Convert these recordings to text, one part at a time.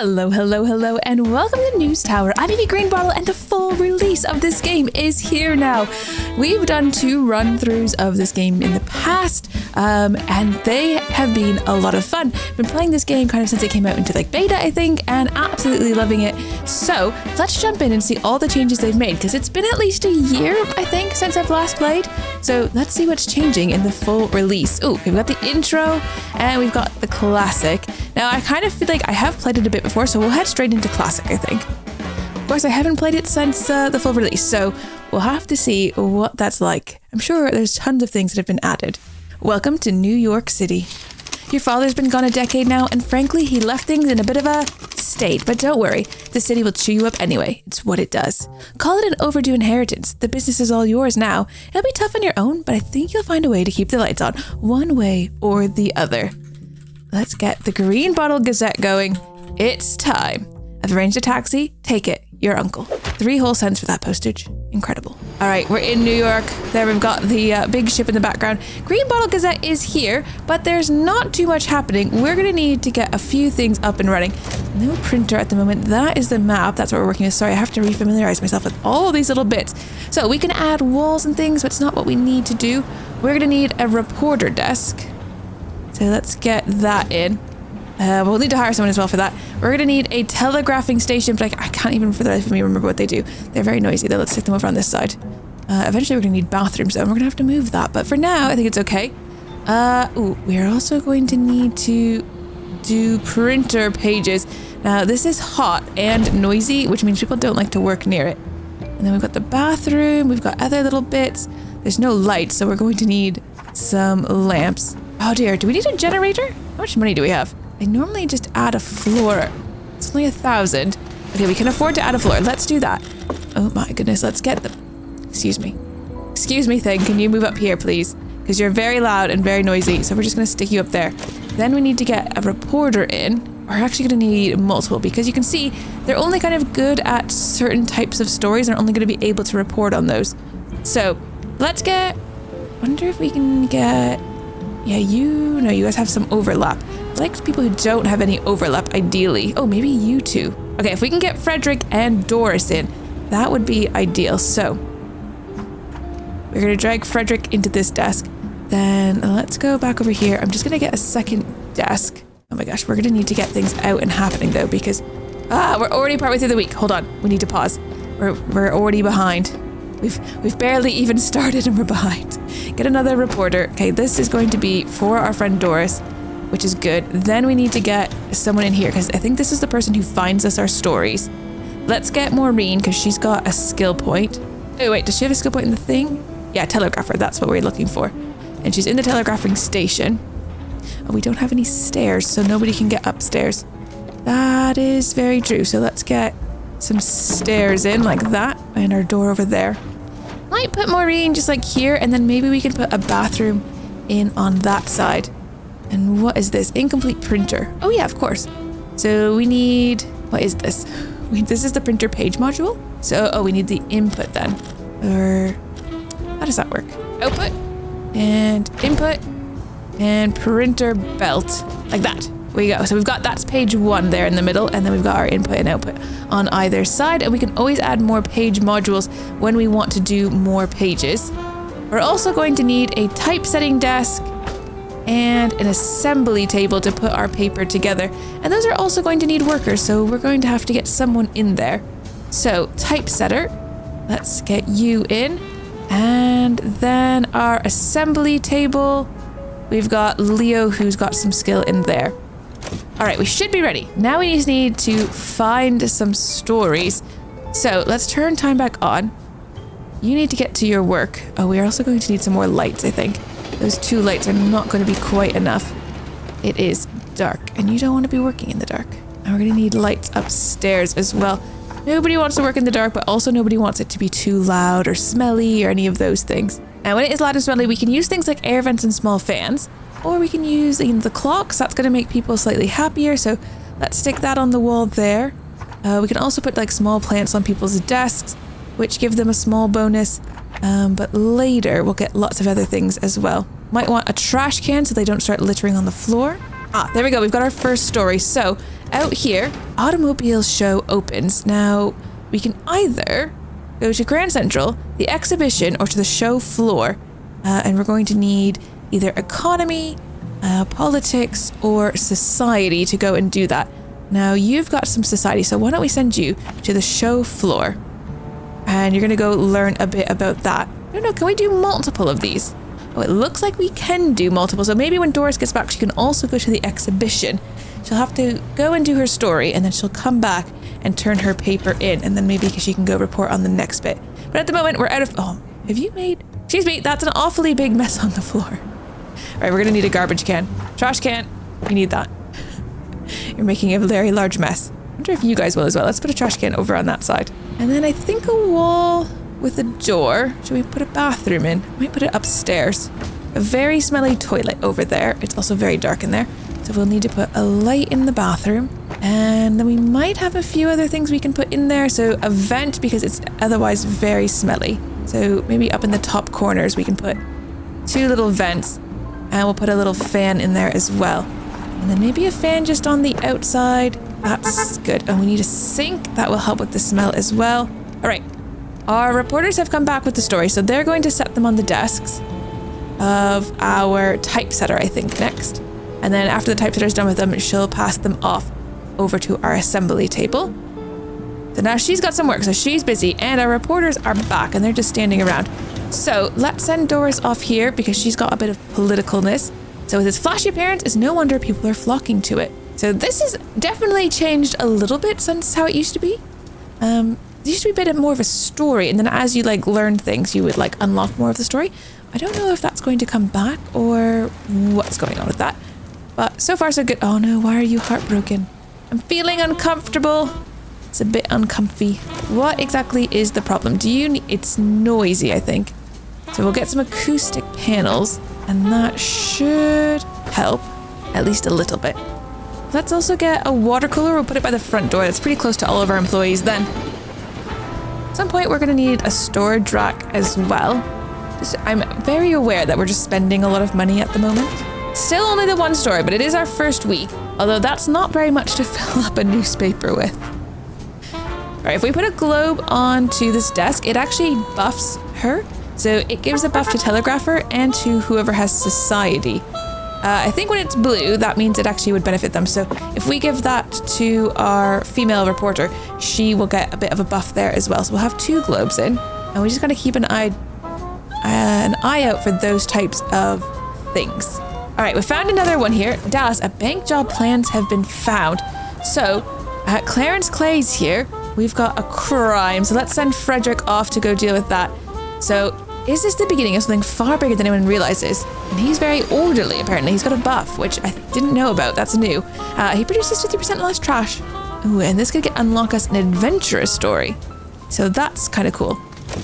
Hello, hello, hello, and welcome to News Tower. I'm Evie Greenbottle, and the full release of this game is here now. We've done 2 run-throughs of this game in the past, and they have been a lot of fun. Been playing this game kind of since it came out into beta, I think, and absolutely loving it. So let's jump in and see all the changes they've made, because it's been at least a year, I think, since I've last played. So let's see what's changing in the full release. Oh, we've got the intro, and we've got the classic. Now, I kind of feel like I have played it a bit before, so we'll head straight into classic, I think. Of course, I haven't played it since the full release, so we'll have to see what that's like. I'm sure there's tons of things that have been added. Welcome to New York City. Your father's been gone a decade now, and frankly, he left things in a bit of a state. But don't worry, the city will chew you up anyway. It's what it does. Call it an overdue inheritance. The business is all yours now. It'll be tough on your own, but I think you'll find a way to keep the lights on, one way or the other. Let's get the Greenbottle Gazette going. It's time. I've arranged a taxi. Take it. Your uncle. 3 whole cents for that postage. Incredible. All right, we're in New York. There we've got the big ship in the background. Greenbottle Gazette is here, but there's not too much happening. We're going to need to get a few things up and running. No printer at the moment. That is the map. That's what we're working with. Sorry, I have to refamiliarize myself with all these little bits. So we can add walls and things, but it's not what we need to do. We're going to need a reporter desk. So let's get that in. We'll need to hire someone as well for that. We're going to need a telegraphing station, but I can't even for the life of me remember what they do. They're very noisy though. Let's stick them over on this side. Eventually we're going to need bathrooms though, and we're going to have to move that. But for now, I think it's okay. We're also going to need to do printer pages. Now this is hot and noisy, which means people don't like to work near it. And then we've got the bathroom. We've got other little bits. There's no lights, so we're going to need some lamps. Oh dear, do we need a generator? How much money do we have? I normally just add a floor. It's only 1,000. Okay, we can afford to add a floor. Let's do that. Oh my goodness, let's get the... Excuse me. Excuse me, thing. Can you move up here, please? Because you're very loud and very noisy, so we're just going to stick you up there. Then we need to get a reporter in. We're actually going to need multiple, because you can see they're only kind of good at certain types of stories and are only going to be able to report on those. So, let's get... wonder if we can get... Yeah, you guys have some overlap. I like people who don't have any overlap, ideally. Oh, maybe you two. Okay, if we can get Frederick and Doris in, that would be ideal. So, we're going to drag Frederick into this desk. Then let's go back over here. I'm just going to get a second desk. Oh my gosh, we're going to need to get things out and happening though, because... we're already partway through the week. Hold on, we need to pause. We're already behind. We've barely even started and we're behind. Get another reporter. Okay, this is going to be for our friend Doris, which is good. Then we need to get someone in here, because I think this is the person who finds us our stories. Let's get Maureen, because she's got a skill point. Oh wait, does she have a skill point in the thing? Yeah, telegrapher, that's what we're looking for. And she's in the telegraphing station. Oh, we don't have any stairs, so nobody can get upstairs. That is very true. So let's get some stairs in like that, and our door over there. Might put Maureen just like here, and then maybe we can put a bathroom in on that side. And what is this? Incomplete printer. Oh yeah, of course. So we need, what is this? This is the printer page module. So, we need the input then. Or, how does that work? Output, and input, and printer belt, like that. There we go. So we've got, that's page 1 there in the middle, and then we've got our input and output on either side, and we can always add more page modules when we want to do more pages. We're also going to need a typesetting desk and an assembly table to put our paper together, and those are also going to need workers, so we're going to have to get someone in there. So typesetter, let's get you in, and then our assembly table, we've got Leo, who's got some skill in there. All right, we should be ready. Now we just need to find some stories. So let's turn time back on. You need to get to your work. Oh, we're also going to need some more lights, I think. Those 2 lights are not going to be quite enough. It is dark, and you don't want to be working in the dark. And we're going to need lights upstairs as well. Nobody wants to work in the dark, but also nobody wants it to be too loud or smelly or any of those things. And when it is loud and smelly, we can use things like air vents and small fans. Or we can use the clocks. That's going to make people slightly happier. So let's stick that on the wall there. We can also put like small plants on people's desks, which give them a small bonus. But later we'll get lots of other things as well. Might want a trash can so they don't start littering on the floor. Ah, there we go. We've got our first story. So out here, automobile show opens. Now, we can either go to Grand Central, the exhibition, or to the show floor. And we're going to need either economy, politics, or society to go and do that. Now, you've got some society, so why don't we send you to the show floor? And you're going to go learn a bit about that. I don't know, can we do multiple of these? Oh, it looks like we can do multiple. So maybe when Doris gets back, she can also go to the exhibition. She'll have to go and do her story, and then she'll come back and turn her paper in, and then maybe she can go report on the next bit. But at the moment, we're out of... Oh, have you made... Excuse me, that's an awfully big mess on the floor. All right, we're going to need a garbage can. Trash can, we need that. You're making a very large mess. I wonder if you guys will as well. Let's put a trash can over on that side. And then I think a wall with a door. Should we put a bathroom in? Might put it upstairs. A very smelly toilet over there. It's also very dark in there. So we'll need to put a light in the bathroom. And then we might have a few other things we can put in there. So a vent, because it's otherwise very smelly. So maybe up in the top corners we can put 2 little vents. And we'll put a little fan in there as well. And then maybe a fan just on the outside. That's good. And we need a sink. That will help with the smell as well. All right. Our reporters have come back with the story, so they're going to set them on the desks of our typesetter, I think, next. And then after the typesetter's done with them, she'll pass them off over to our assembly table. So now she's got some work, so she's busy, and our reporters are back, and they're just standing around. So let's send Doris off here because she's got a bit of politicalness. So with its flashy appearance, it's no wonder people are flocking to it. So this has definitely changed a little bit since how it used to be. It used to be a bit more of a story, and then as you learn things, you would unlock more of the story. I don't know if that's going to come back or what's going on with that. But so far so good. Oh no, why are you heartbroken? I'm feeling uncomfortable. It's a bit uncomfy. What exactly is the problem? It's noisy, I think. So we'll get some acoustic panels, and that should help at least a little bit. Let's also get a water cooler. We'll put it by the front door. That's pretty close to all of our employees then. At some point, we're going to need a storage rack as well. I'm very aware that we're just spending a lot of money at the moment. Still only the 1 story, but it is our first week, although that's not very much to fill up a newspaper with. All right, if we put a globe onto this desk, it actually buffs her. So it gives a buff to Telegrapher and to whoever has society. I think when it's blue, that means it actually would benefit them. So if we give that to our female reporter, she will get a bit of a buff there as well. So we'll have 2 globes in, and we just got to keep an eye out for those types of things. All right, we found another one here. Dallas, a bank job plans have been found. So Clarence Clay's here. We've got a crime. So let's send Frederick off to go deal with that. So is this the beginning of something far bigger than anyone realizes? And he's very orderly, apparently. He's got a buff, which I didn't know about. That's new. He produces 50% less trash. Ooh, and this could unlock us an adventurous story. So that's kind of cool.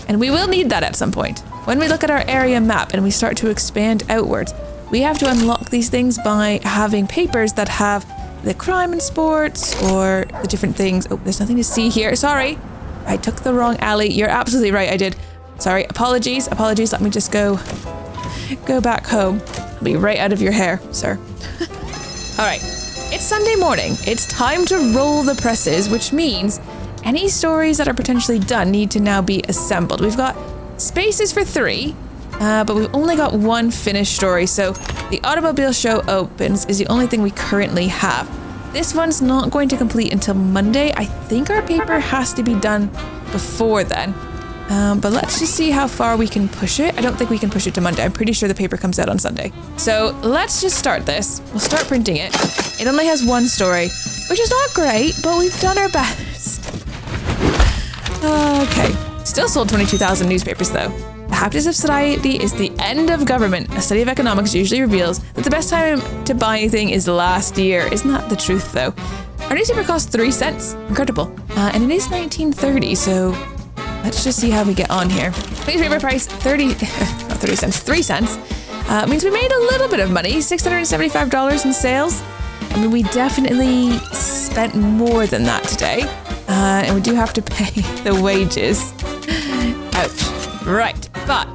And we will need that at some point. When we look at our area map and we start to expand outwards, we have to unlock these things by having papers that have the crime and sports or the different things. Oh, there's nothing to see here. Sorry. I took the wrong alley. You're absolutely right. I did. Sorry. Apologies. Let me just go back home. I'll be right out of your hair, sir. All right. It's Sunday morning. It's time to roll the presses, which means any stories that are potentially done need to now be assembled. We've got spaces for 3, but we've only got 1 finished story. So the automobile show opens is the only thing we currently have. This one's not going to complete until Monday. I think our paper has to be done before then. But let's just see how far we can push it. I don't think we can push it to Monday. I'm pretty sure the paper comes out on Sunday. So let's just start this. We'll start printing it. It only has 1 story, which is not great, but we've done our best. Okay. Still sold 22,000 newspapers though. The Happiness of Society is the end of government. A study of economics usually reveals that the best time to buy anything is last year. Isn't that the truth though? Our newspaper costs 3 cents. Incredible. And it is 1930, so let's just see how we get on here. Newspaper price 3 cents. Means we made a little bit of money, $675 in sales. I mean, we definitely spent more than that today. And we do have to pay the wages. Ouch. Right, but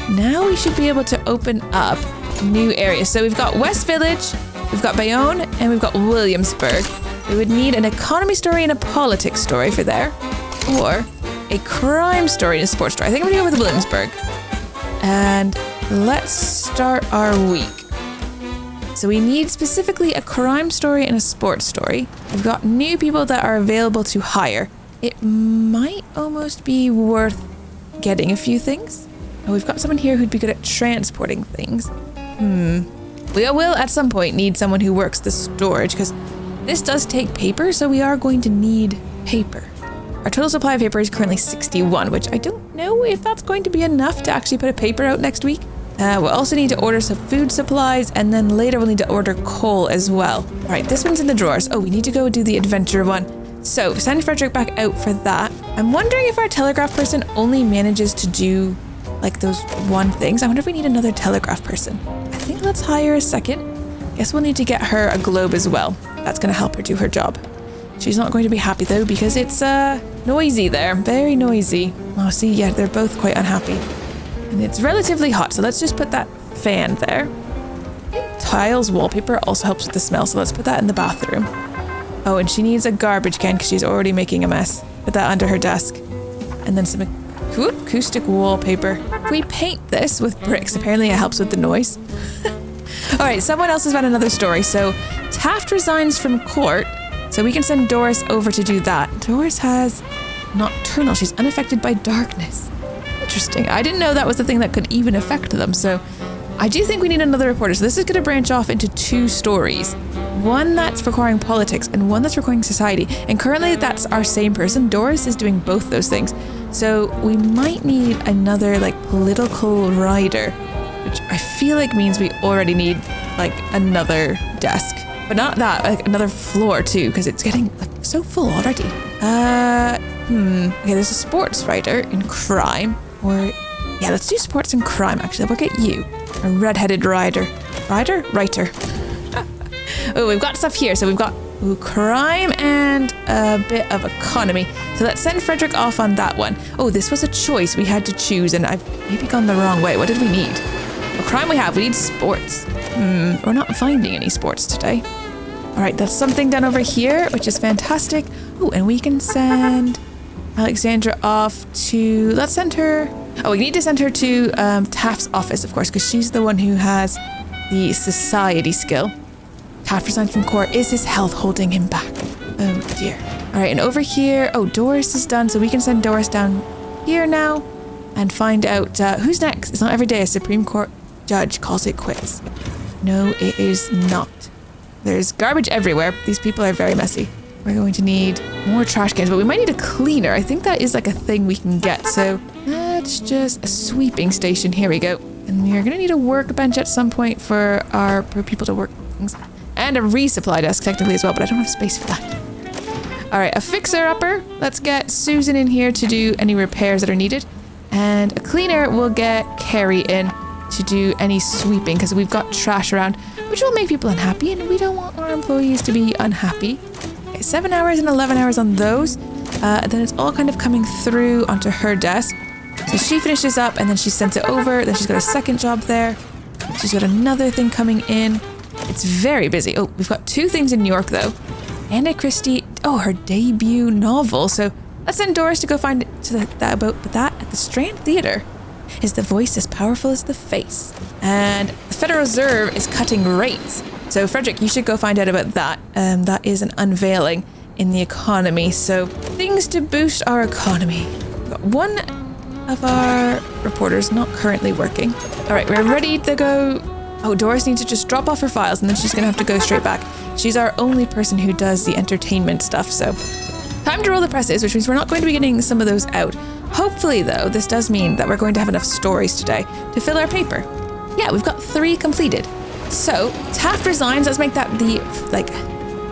now we should be able to open up new areas. So we've got West Village, we've got Bayonne, and we've got Williamsburg. We would need an economy story and a politics story for there. Or a crime story and a sports story. I think I'm gonna go with Williamsburg. And let's start our week. So we need specifically a crime story and a sports story. We've got new people that are available to hire. It might almost be worth getting a few things. Oh, we've got someone here who'd be good at transporting things. We will at some point need someone who works the storage because this does take paper, so we are going to need paper. Our total supply of paper is currently 61, which I don't know if that's going to be enough to actually put a paper out next week. We'll also need to order some food supplies, and then later we'll need to order coal as well. All right, this one's in the drawers. Oh, we need to go do the adventure one. So send Frederick back out for that. I'm wondering if our telegraph person only manages to do like those one things. I wonder if we need another telegraph person. I think let's hire a second. Guess we'll need to get her a globe as well. That's gonna help her do her job. She's not going to be happy though because it's noisy there, very noisy. Oh, see, yeah, they're both quite unhappy. And it's relatively hot, so let's just put that fan there. Tiles wallpaper also helps with the smell, so let's put that in the bathroom. Oh, and she needs a garbage can because she's already making a mess. Put that under her desk. And then some acoustic wallpaper. If we paint this with bricks, apparently it helps with the noise. All right, someone else has found another story. So Taft resigns from court, so we can send Doris over to do that. Doris has nocturnal. She's unaffected by darkness. Interesting. I didn't know that was the thing that could even affect them. So I do think we need another reporter. So this is going to branch off into 2 stories. One that's requiring politics and one that's requiring society. And currently that's our same person. Doris is doing both those things. So we might need another like political writer, which I feel like means we already need like another desk. But not that, like another floor too, because it's getting like, so full already. Okay, there's a sports writer in crime. Or, yeah, let's do sports and crime, actually. We'll get you. A red-headed writer. Writer. Oh, we've got stuff here. So we've got crime and a bit of economy. So let's send Frederick off on that one. Oh, this was a choice we had to choose, and I've maybe gone the wrong way. What did we need? Well, crime we have. We need sports. We're not finding any sports today. All right, that's something done over here, which is fantastic. Oh, and we can send Alexandra off to, let's send her, we need to send her to Taft's office, of course, because she's the one who has the society skill. Taft resigned from court. Is his health holding him back? Oh dear. All right, and over here, Doris is done, so we can send Doris down here now and find out who's next. It's not every day a Supreme Court judge calls it quits. No, it is not. There's garbage everywhere. These people are very messy. We're going to need more trash cans, but we might need a cleaner. I think that is like a thing we can get. So that's just a sweeping station. Here we go. And we're going to need a workbench at some point for people to work things. And a resupply desk technically as well, but I don't have space for that. All right, a fixer-upper. Let's get Susan in here to do any repairs that are needed. And a cleaner will get Carrie in to do any sweeping because we've got trash around, which will make people unhappy, and we don't want our employees to be unhappy. 7 hours and 11 hours on those. Then it's all kind of coming through onto her desk. So she finishes up and then she sends it over. Then she's got a second job there. She's got another thing coming in. It's very busy. Oh, we've got 2 things in New York though. Anna Christie, her debut novel. So let's send Doris to go find about that at the Strand Theatre. Is the voice as powerful as the face? And the Federal Reserve is cutting rates. So Frederick, you should go find out about that. That is an unveiling in the economy. So things to boost our economy. We've got one of our reporters not currently working. All right, we're ready to go. Oh, Doris needs to just drop off her files and then she's gonna have to go straight back. She's our only person who does the entertainment stuff. So time to roll the presses, which means we're not going to be getting some of those out. Hopefully though, this does mean that we're going to have enough stories today to fill our paper. Yeah, we've got 3 completed. So, Taft resigns. Let's make that the,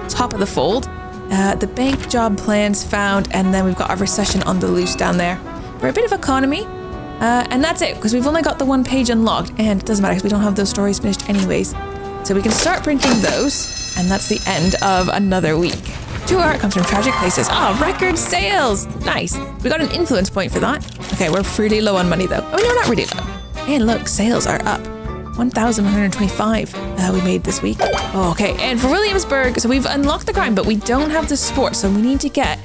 top of the fold. The bank job plans found, and then we've got our recession on the loose down there. For a bit of economy, and that's it, because we've only got the 1 page unlocked, and it doesn't matter, because we don't have those stories finished anyways. So we can start printing those, and that's the end of another week. 2 art comes from tragic places. Record sales! Nice. We got an influence point for that. Okay, we're pretty low on money, though. Oh, no, not really low. And look, sales are up. 1,125 we made this week. Oh, okay, and for Williamsburg, so we've unlocked the crime, but we don't have the sports, so we need to get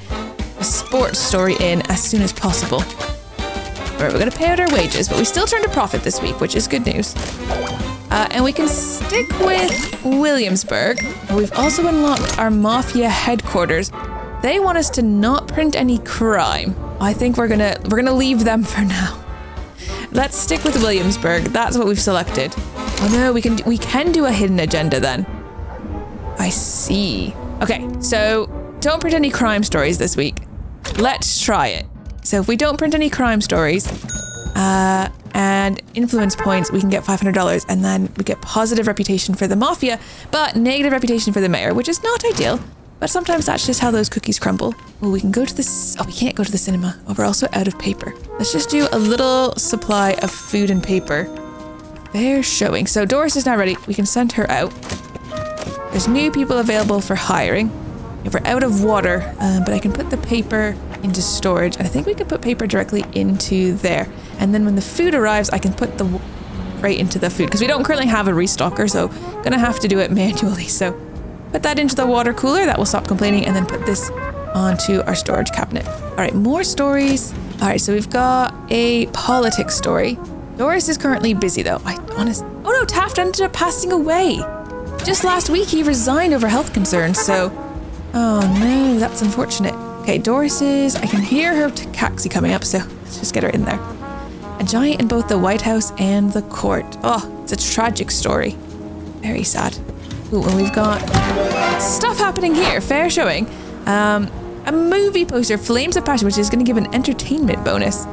a sports story in as soon as possible. All right, we're gonna pay out our wages, but we still turned a profit this week, which is good news. And we can stick with Williamsburg. We've also unlocked our Mafia headquarters. They want us to not print any crime. I think we're gonna leave them for now. Let's stick with Williamsburg. That's what we've selected. Oh no, we can do a hidden agenda then. I see. Okay, so don't print any crime stories this week. Let's try it. So if we don't print any crime stories, and influence points, we can get $500, and then we get positive reputation for the Mafia, but negative reputation for the mayor, which is not ideal. But sometimes that's just how those cookies crumble. Oh, we can go to this. Oh, we can't go to the cinema. Oh, we're also out of paper. Let's just do a little supply of food and paper. They're showing. So Doris is now ready. We can send her out. There's new people available for hiring. We're out of water, but I can put the paper into storage. And I think we can put paper directly into there. And then when the food arrives, I can put the right into the food because we don't currently have a restocker. So gonna have to do it manually. So put that into the water cooler, that will stop complaining, and then put this onto our storage cabinet. All right, more stories. All right, so we've got a politics story. Doris is currently busy though. Oh no, Taft ended up passing away. Just last week he resigned over health concerns, so, oh no, that's unfortunate. Okay, I can hear her taxi coming up, so let's just get her in there. A giant in both the White House and the court. Oh, it's a tragic story. Very sad. Ooh, and we've got stuff happening here. Fair showing. A movie poster, Flames of Passion, which is going to give an entertainment bonus.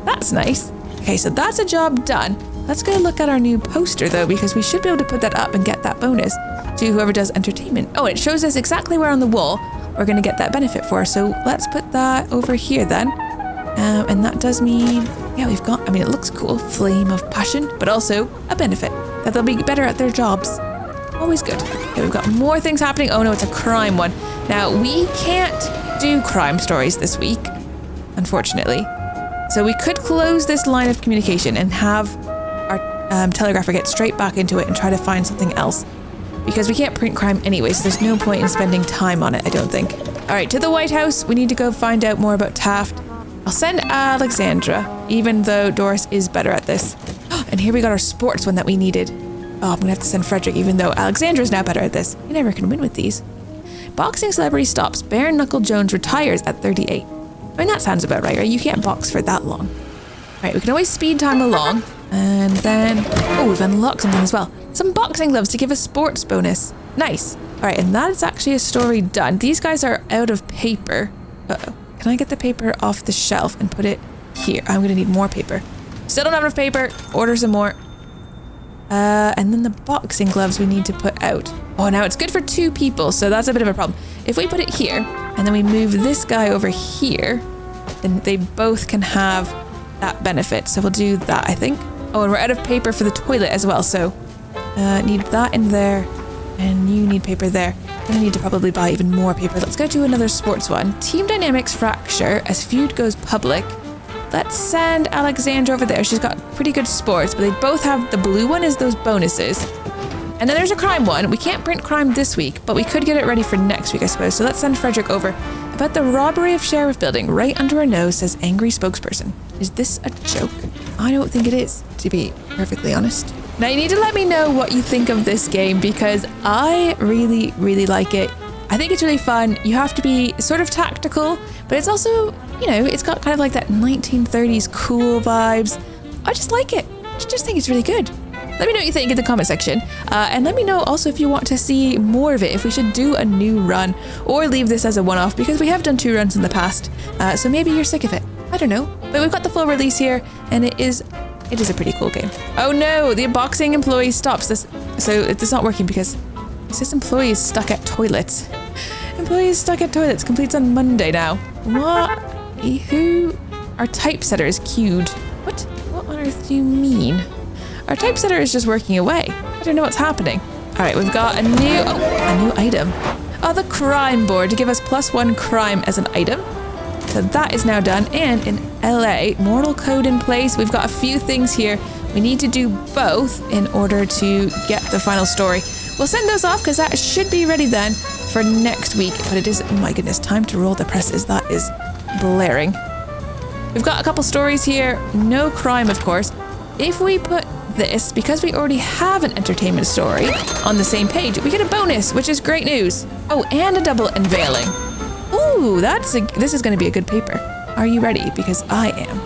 That's nice. Okay, so that's a job done. Let's go look at our new poster, though, because we should be able to put that up and get that bonus to whoever does entertainment. Oh, it shows us exactly where on the wall we're going to get that benefit for. So let's put that over here, then. And that does mean, yeah, we've got, it looks cool. Flame of Passion, but also a benefit that they'll be better at their jobs. Always good. Okay, we've got more things happening. Oh no, it's a crime one. Now, we can't do crime stories this week, unfortunately. So we could close this line of communication and have our telegrapher get straight back into it and try to find something else. Because we can't print crime anyway, so there's no point in spending time on it, I don't think. All right, to the White House. We need to go find out more about Taft. I'll send Alexandra, even though Doris is better at this. And here we got our sports one that we needed. Oh, I'm gonna have to send Frederick, even though Alexandra's now better at this. You never can win with these. Boxing celebrity stops. Bare Knuckle Jones retires at 38. That sounds about right? You can't box for that long. Right, we can always speed time along. And then, oh, we've unlocked something as well. Some boxing gloves to give a sports bonus. Nice. All right, and that is actually a story done. These guys are out of paper. Uh-oh. Can I get the paper off the shelf and put it here? I'm gonna need more paper. Still don't have enough paper. Order some more. And then the boxing gloves we need to put out. Oh, now it's good for 2 people, so that's a bit of a problem. If we put it here, and then we move this guy over here, then they both can have that benefit. So we'll do that, I think. Oh, and we're out of paper for the toilet as well, so need that in there, and you need paper there. And I need to probably buy even more paper. Let's go do another sports one. Team Dynamics Fracture, as feud goes public. Let's send Alexandra over there. She's got pretty good sports, but they both have the blue one as those bonuses. And then there's a crime one. We can't print crime this week, but we could get it ready for next week, I suppose. So let's send Frederick over. About the robbery of Sheriff Building, right under our nose says angry spokesperson. Is this a joke? I don't think it is, to be perfectly honest. Now you need to let me know what you think of this game because I really, really like it. I think it's really fun. You have to be sort of tactical, but it's also, it's got kind of like that 1930s cool vibes. I just like it. I just think it's really good. Let me know what you think in the comment section. And let me know also if you want to see more of it, if we should do a new run or leave this as a one-off because we have done 2 runs in the past. So maybe you're sick of it. I don't know. But we've got the full release here and it is a pretty cool game. Oh no, the unboxing employee stops this. So it's not working because it says employees stuck at toilets. Employees stuck at toilets completes on Monday now. What? Who? Our typesetter is queued. What on earth do you mean? Our typesetter is just working away. I don't know what's happening. All right, we've got a new item. Oh, the crime board to give us +1 crime as an item. So that is now done. And in LA. Mortal code in place. We've got a few things here. We need to do both in order to get the final story. We'll send those off because that should be ready then for next week. But it is, oh my goodness, time to roll the presses. That is blaring. We've got a couple stories here. No crime, of course. If we put this, because we already have an entertainment story on the same page, we get a bonus, which is great news. Oh, and a double unveiling. Ooh, this is going to be a good paper. Are you ready? Because I am.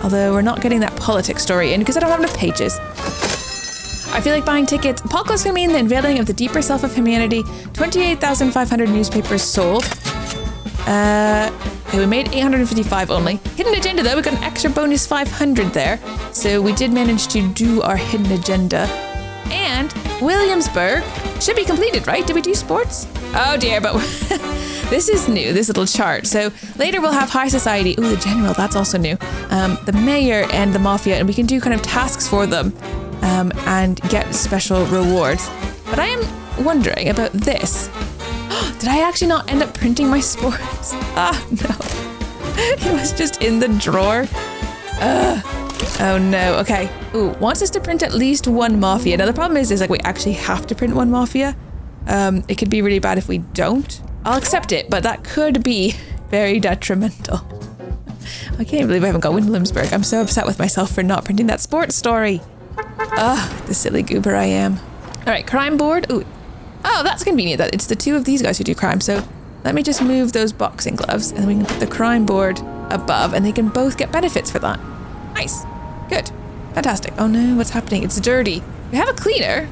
Although we're not getting that politics story in because I don't have enough pages. I feel like buying tickets. Apocalypse can mean the unveiling of the deeper self of humanity. 28,500 newspapers sold. Okay, we made 855 only. Hidden agenda though, we got an extra bonus 500 there. So we did manage to do our hidden agenda. And Williamsburg should be completed, right? Did we do sports? Oh dear, but this is new, this little chart. So later we'll have high society. Ooh, the general, that's also new. The mayor and the mafia, and we can do kind of tasks for them and get special rewards. But I am wondering about this. Did I actually not end up printing my sports? Ah, no. It was just in the drawer. Oh no, okay. Ooh, wants us to print at least one mafia. Now the problem is like we actually have to print one mafia. It could be really bad if we don't. I'll accept it, but that could be very detrimental. I can't believe I haven't got Williamsburg. I'm so upset with myself for not printing that sports story. Ugh, the silly goober I am. All right, crime board. Ooh. Oh, that's convenient that it's the two of these guys who do crime. So let me just move those boxing gloves and then we can put the crime board above and they can both get benefits for that. Nice. Good. Fantastic. Oh no, what's happening? It's dirty. We have a cleaner.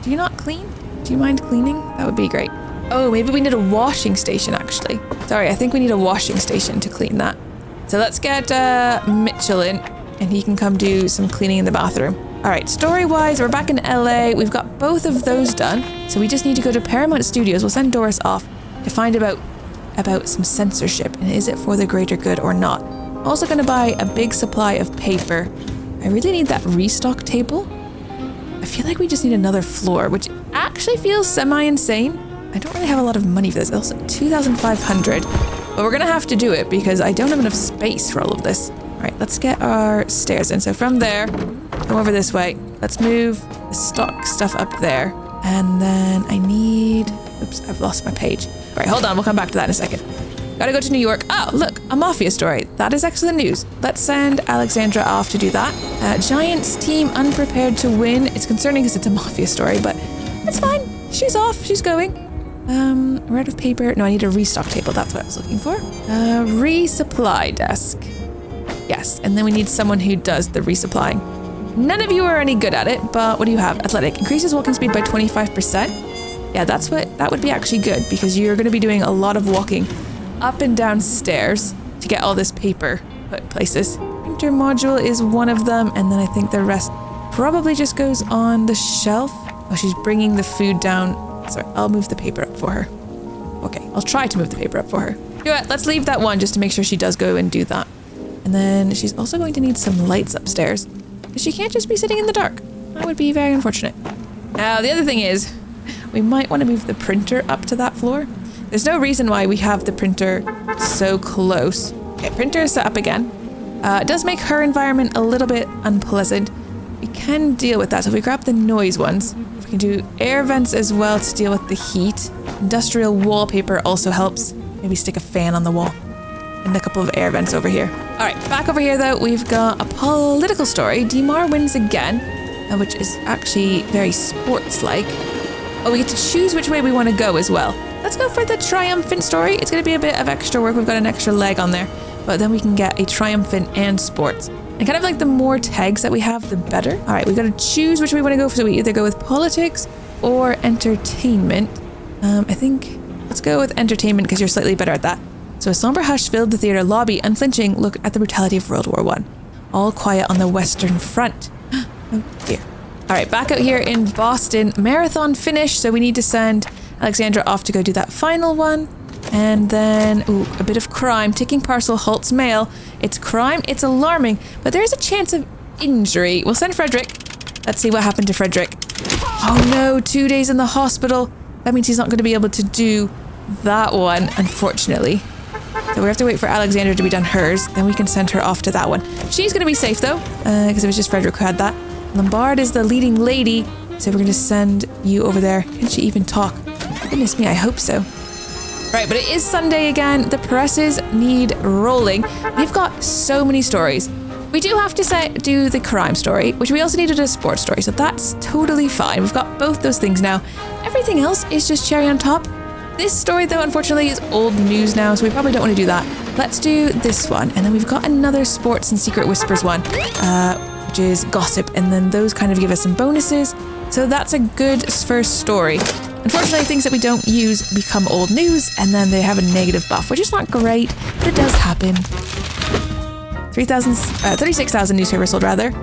Do you not clean? Do you mind cleaning? That would be great. Oh, maybe we need a washing station actually. Sorry, I think we need a washing station to clean that. So let's get Mitchell in and he can come do some cleaning in the bathroom. All right, story-wise, we're back in LA. We've got both of those done. So we just need to go to Paramount Studios. We'll send Doris off to find about some censorship and is it for the greater good or not. Also going to buy a big supply of paper. I really need that restock table. I feel like we just need another floor, which actually feels semi-insane. I don't really have a lot of money for this. Also, 2,500. But we're going to have to do it because I don't have enough space for all of this. All right, let's get our stairs in. So from there, come over this way. Let's move the stock stuff up there. And then I need... Oops, I've lost my page. All right, hold on. We'll come back to that in a second. Gotta go to New York. Oh, look, a mafia story. That is excellent news. Let's send Alexandra off to do that. Giants team unprepared to win. It's concerning because it's a mafia story, but it's fine. She's off. She's going. We're out of paper. No, I need a restock table. That's what I was looking for. Resupply desk. Yes, and then we need someone who does the resupplying. None of you are any good at it, but what do you have? Athletic. Increases walking speed by 25%. Yeah, that would be actually good because you're going to be doing a lot of walking up and down stairs to get all this paper put places. Printer module is one of them, and then I think the rest probably just goes on the shelf. Oh, she's bringing the food down. Sorry, I'll move the paper up for her. Okay, I'll try to move the paper up for her. Yeah, let's leave that one just to make sure she does go and do that. And then she's also going to need some lights upstairs because she can't just be sitting in the dark. That would be very unfortunate. Now, the other thing is we might want to move the printer up to that floor. There's no reason why we have the printer so close. Okay, printer is set up again. It does make her environment a little bit unpleasant. We can deal with that. So if we grab the noise ones, we can do air vents as well to deal with the heat. Industrial wallpaper also helps. Maybe stick a fan on the wall. And a couple of air vents over here. All right, back over here though, we've got a political story. Dimar wins again, which is actually very sports-like. Oh, we get to choose which way we want to go as well. Let's go for the triumphant story. It's going to be a bit of extra work. We've got an extra leg on there, but then we can get a triumphant and sports. And kind of like the more tags that we have, the better. All right, we've got to choose which way we want to go. So we either go with politics or entertainment. I think let's go with entertainment because you're slightly better at that. So a somber hush filled the theater lobby, unflinching look at the brutality of World War I. All quiet on the Western Front. Oh dear. All right, back out here in Boston. Marathon finished, so we need to send Alexandra off to go do that final one. And then, ooh, a bit of crime. Ticking parcel halts mail. It's crime, it's alarming, but there's a chance of injury. We'll send Frederick. Let's see what happened to Frederick. Oh no, 2 days in the hospital. That means he's not going to be able to do that one, unfortunately. So we have to wait for Alexandra to be done hers. Then we can send her off to that one. She's going to be safe though, because it was just Frederick who had that. Lombard is the leading lady. So we're going to send you over there. Can she even talk? Goodness me, I hope so. Right, but it is Sunday again. The presses need rolling. We've got so many stories. We do have to do the crime story, which we also need to do a sports story, so that's totally fine. We've got both those things now. Everything else is just cherry on top. This story, though, unfortunately, is old news now, so we probably don't want to do that. Let's do this one, and then we've got another sports and secret whispers one, which is gossip, and then those kind of give us some bonuses. So that's a good first story. Unfortunately, things that we don't use become old news, and then they have a negative buff, which is not great, but it does happen. 36,000 newspapers sold, rather.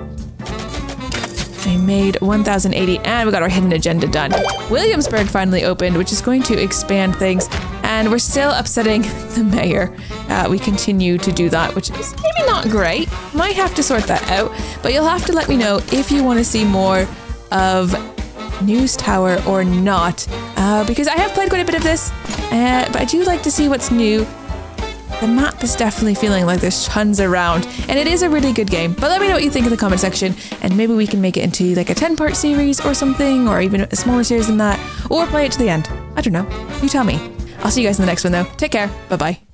We made 1,080, and we got our hidden agenda done. Williamsburg finally opened, which is going to expand things, and we're still upsetting the mayor. We continue to do that, which is maybe not great. Might have to sort that out, but you'll have to let me know if you want to see more of News Tower or not, because I have played quite a bit of this, but I do like to see what's new. The map is definitely feeling like there's tons around, and it is a really good game. But let me know what you think in the comment section, and maybe we can make it into like a 10-part series or something, or even a smaller series than that, or play it to the end. I don't know. You tell me. I'll see you guys in the next one though. Take care. Bye-bye.